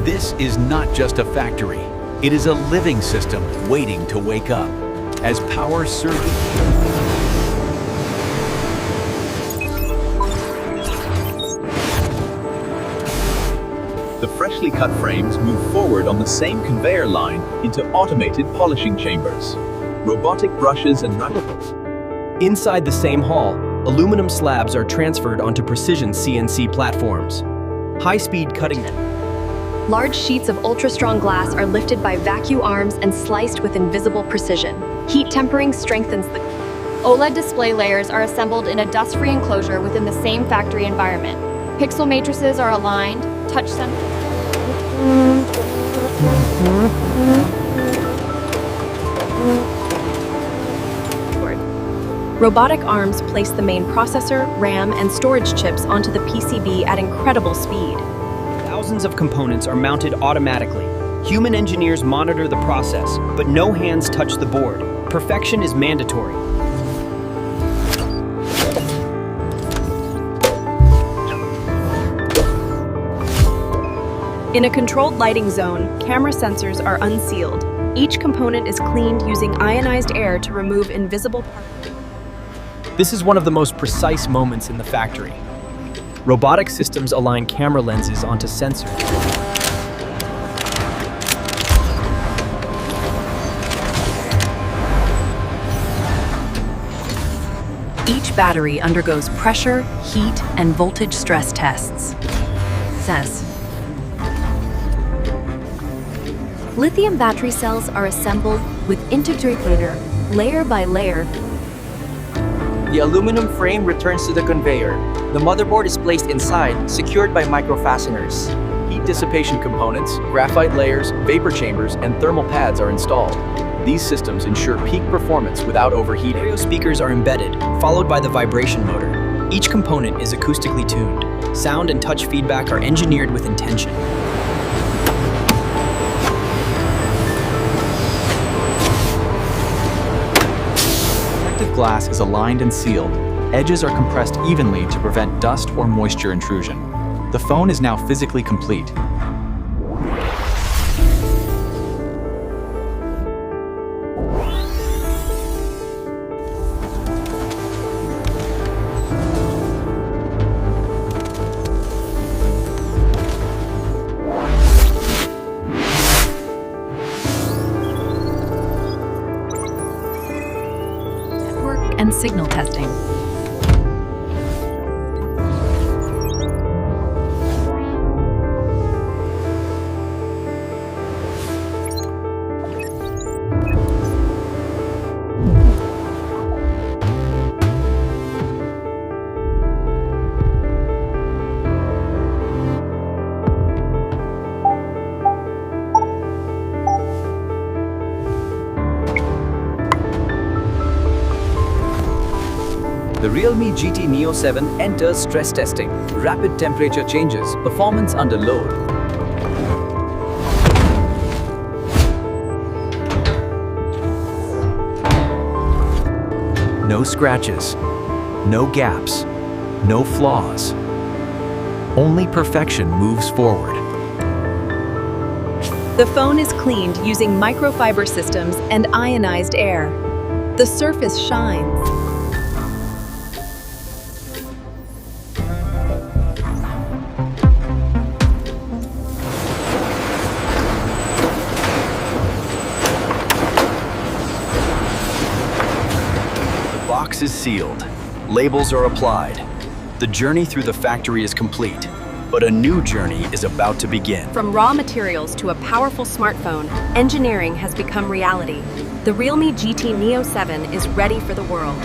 This is not just a factory. It is a living system waiting to wake up. As power surges, the freshly cut frames move forward on the same conveyor line into automated polishing chambers. Robotic brushes and Inside the same hall, aluminum slabs are transferred onto precision CNC platforms. High-speed cutting. Large sheets of ultra-strong glass are lifted by vacuum arms and sliced with invisible precision. Heat tempering strengthens the OLED display layers are assembled in a dust-free enclosure within the same factory environment. Pixel matrices are aligned, touch sensors. Robotic arms place the main processor, RAM, and storage chips onto the PCB at incredible speed. Thousands of components are mounted automatically. Human engineers monitor the process, but no hands touch the board. Perfection is mandatory. In a controlled lighting zone, camera sensors are unsealed. Each component is cleaned using ionized air to remove invisible particles. This is one of the most precise moments in the factory. Robotic systems align camera lenses onto sensors. Each battery undergoes pressure, heat, and voltage stress tests. Lithium battery cells are assembled with integrated layer by layer. The aluminum frame returns to the conveyor. The motherboard is placed inside, secured by micro fasteners. heat dissipation components, graphite layers, vapor chambers, and thermal pads are installed. These systems ensure peak performance without overheating. Stereo speakers are embedded, followed by the vibration motor. Each component is acoustically tuned. Sound and touch feedback are engineered with intention. Protective glass is aligned and sealed. Edges are compressed evenly to prevent dust or moisture intrusion. The phone is now physically complete. And signal testing. The Realme GT Neo 7 enters stress testing. Rapid temperature changes, performance under load. No scratches, no gaps, no flaws. Only perfection moves forward. The phone is cleaned using microfiber systems and ionized air. The surface shines. The box is sealed. Labels are applied. The journey through the factory is complete, but a new journey is about to begin. From raw materials to a powerful smartphone, engineering has become reality. The Realme GT Neo 7 is ready for the world.